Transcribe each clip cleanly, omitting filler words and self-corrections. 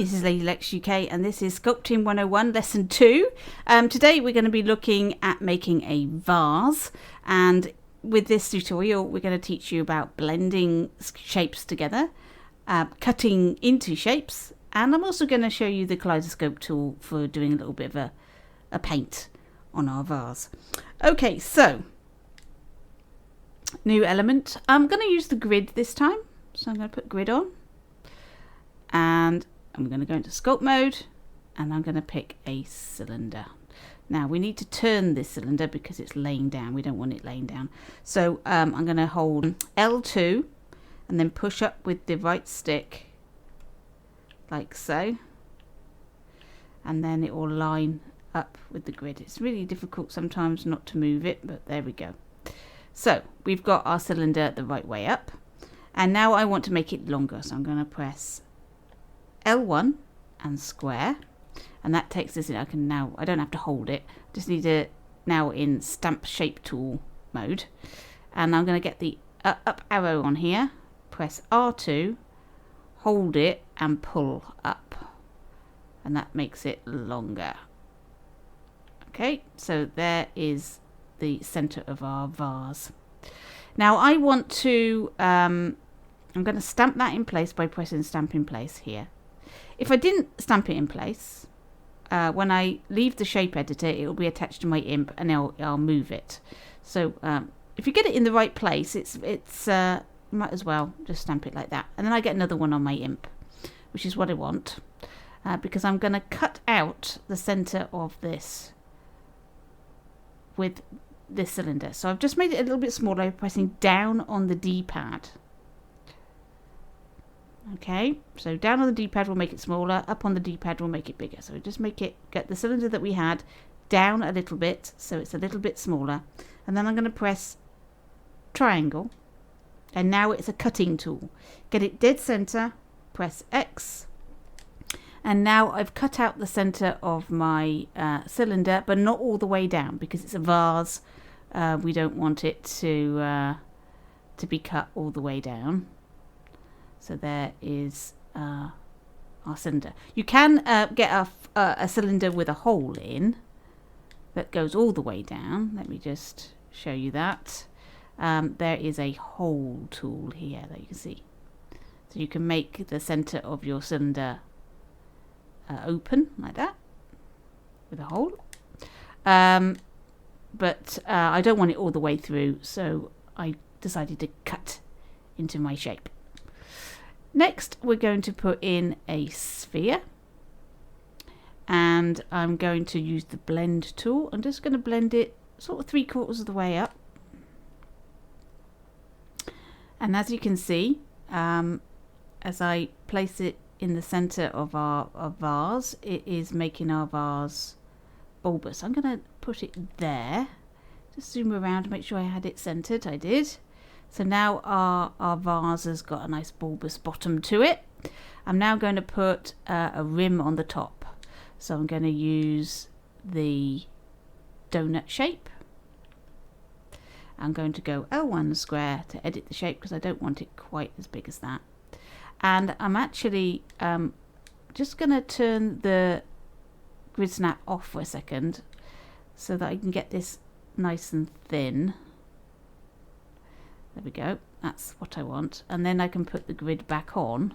this is Lady Lex UK and this is Sculpting 101 Lesson 2. Today we're going to be looking at making a vase, and with this tutorial we're going to teach you about blending shapes together, cutting into shapes, and I'm also going to show you the kaleidoscope tool for doing a little bit of a paint on our vase. Okay, so new element. I'm going to use the grid this time, so I'm going to put grid on. And I'm going to go into sculpt mode and I'm going to pick a cylinder. Now we need to turn this cylinder because it's laying down. We don't want it laying down. So I'm going to hold L2 and then push up with the right stick like so. And then it will line up with the grid. It's really difficult sometimes not to move it, but there we go. So we've got our cylinder the right way up. And now I want to make it longer. So I'm going to press L1 and square, and that takes this in. I don't have to hold it, just need to now in stamp shape tool mode, and I'm going to get the up arrow on here, press R2, hold it and pull up, and that makes it longer. Okay, so there is the center of our vase. Now I want to I'm going to stamp that in place by pressing stamp in place here. If I didn't stamp it in place, when I leave the shape editor, it will be attached to my imp, and I'll move it. So if you get it in the right place, it's might as well just stamp it like that, and then I get another one on my imp, which is what I want, because I'm going to cut out the center of this with this cylinder. So I've just made it a little bit smaller by pressing down on the D-pad. Okay, so down on the D-pad will make it smaller, up on the D-pad will make it bigger. So just get the cylinder that we had down a little bit, so it's a little bit smaller. And then I'm going to press triangle, and now it's a cutting tool. Get it dead center, press X, and now I've cut out the center of my cylinder, but not all the way down because it's a vase. We don't want it to be cut all the way down. So there is our cylinder. You can get a cylinder with a hole in that goes all the way down. Let me just show you that. There is a hole tool here that you can see. So you can make the center of your cylinder open like that with a hole. But I don't want it all the way through, so I decided to cut into my shape. Next, we're going to put in a sphere, and I'm going to use the blend tool. I'm just going to blend it sort of 3/4 of the way up. And as you can see, as I place it in the center of our vase, it is making our vase bulbous. I'm going to put it there. Just zoom around to make sure I had it centered. I did. So now our vase has got a nice bulbous bottom to it. I'm now going to put a rim on the top. So I'm going to use the donut shape. I'm going to go L1 square to edit the shape because I don't want it quite as big as that. And I'm actually just going to turn the grid snap off for a second so that I can get this nice and thin. There we go, that's what I want. And then I can put the grid back on,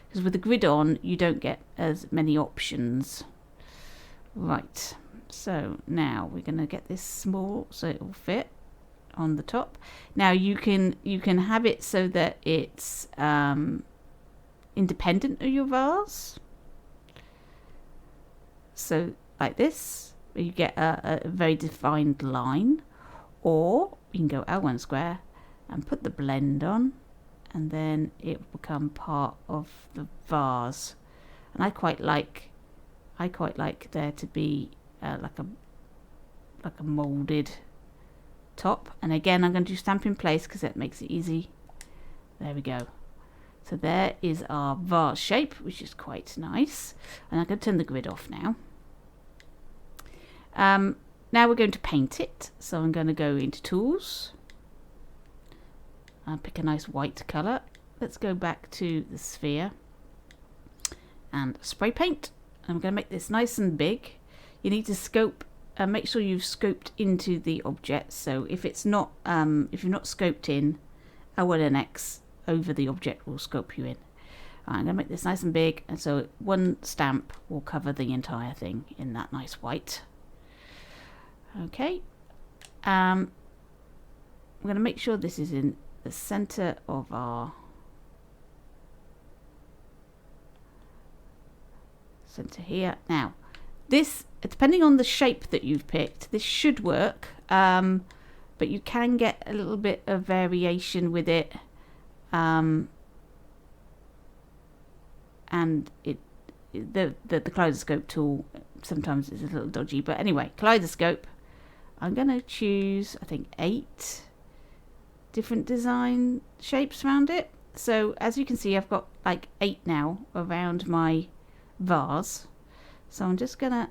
because with the grid on you don't get as many options. Right, so now we're going to get this small so it will fit on the top. Now you can have it so that it's independent of your vase. So like this, where you get a very defined line, or you can go L1 square and put the blend on, and then it will become part of the vase. And I quite like there to be like a molded top. And again, I'm going to do stamp in place because that makes it easy. There we go. So there is our vase shape, which is quite nice. And I'm going to turn the grid off now. Now we're going to paint it. So I'm going to go into tools. I'll pick a nice white colour. Let's go back to the sphere. and spray paint. I'm going to make this nice and big. You need to scope and make sure you've scoped into the object. So if it's not, if you've not scoped in, L1NX over the object will scope you in. Right, I'm going to make this nice and big, and so one stamp will cover the entire thing in that nice white. Okay. I'm going to make sure this is in the center of our center here. Now, this, depending on the shape that you've picked, this should work, but you can get a little bit of variation with it, and the kaleidoscope tool sometimes is a little dodgy. But anyway, kaleidoscope. I'm going to choose, I think, 8 different design shapes around it. So as you can see, I've got like 8 now around my vase. So I'm just going to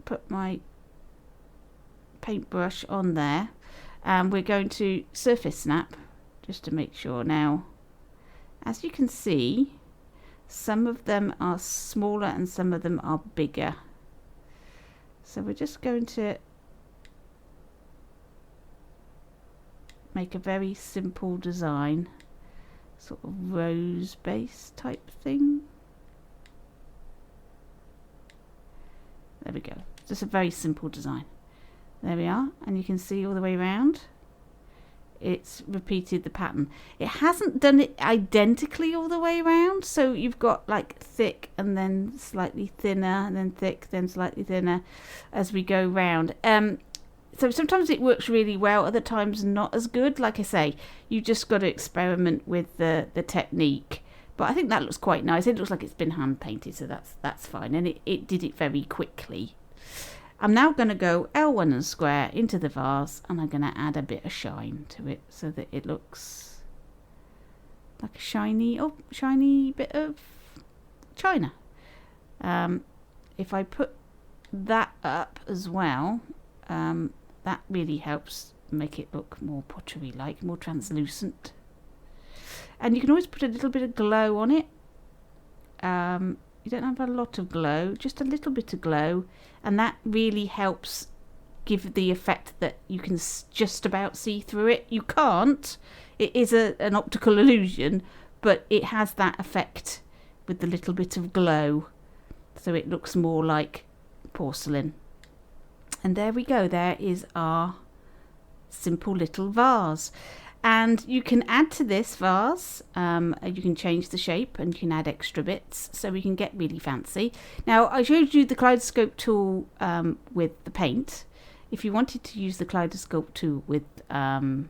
put my paintbrush on there, and we're going to surface snap just to make sure. Now, as you can see, some of them are smaller and some of them are bigger. So we're just going to make a very simple design, sort of rose base type thing. There we go. Just a very simple design. There we are, and you can see all the way around it's repeated the pattern. It hasn't done it identically all the way around, so you've got like thick and then slightly thinner and then thick then slightly thinner as we go round. So sometimes it works really well, other times not as good. Like I say, you just got to experiment with the technique. But I think that looks quite nice. It looks like it's been hand painted, so that's fine, and it did it very quickly. I'm now going to go L1 and square into the vase, and I'm going to add a bit of shine to it so that it looks like a shiny bit of china. If I put that up as well, that really helps make it look more pottery-like, more translucent. And you can always put a little bit of glow on it. You don't have a lot of glow, just a little bit of glow, and that really helps give the effect that you can just about see through it. You can't. It is an optical illusion, but it has that effect with the little bit of glow, so it looks more like porcelain. And there we go. There is our simple little vase. And you can add to this vase, you can change the shape and you can add extra bits, so we can get really fancy. Now, I showed you the kaleidoscope tool with the paint. If you wanted to use the kaleidoscope tool with a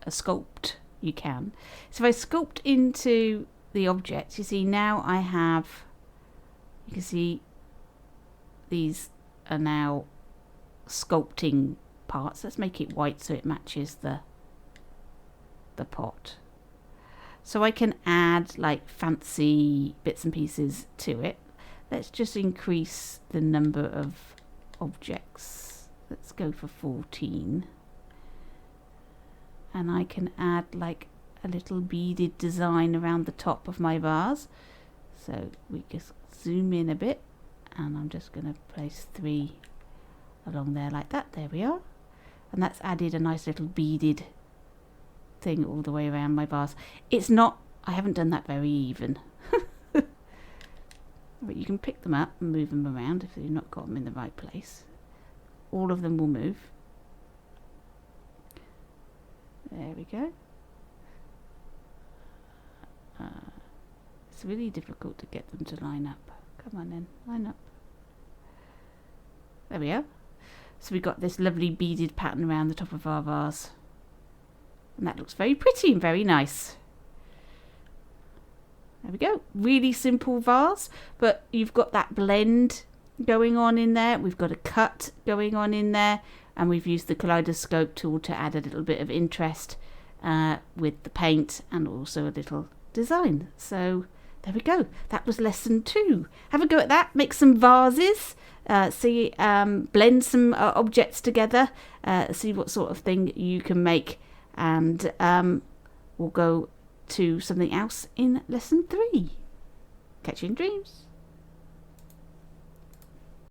sculpt, you can. So if I sculpt into the object, you see now I have, you can see these are now sculpting parts. Let's make it white so it matches the pot. So I can add like fancy bits and pieces to it. Let's just increase the number of objects. Let's go for 14. And I can add like a little beaded design around the top of my vase. So we just zoom in a bit, and I'm just going to place 3 along there like that. There we are. And that's added a nice little beaded thing all the way around my vase. It's not, I haven't done that very even. But you can pick them up and move them around if you've not got them in the right place. All of them will move. There we go. It's really difficult to get them to line up. Come on then, line up. There we go. So we've got this lovely beaded pattern around the top of our vase. And that looks very pretty and very nice. There we go. Really simple vase, but you've got that blend going on in there. We've got a cut going on in there, and we've used the kaleidoscope tool to add a little bit of interest with the paint and also a little design. So there we go. That was lesson 2. Have a go at that. Make some vases. Blend some objects together. See what sort of thing you can make. And we'll go to something else in lesson 3. Catch you in dreams.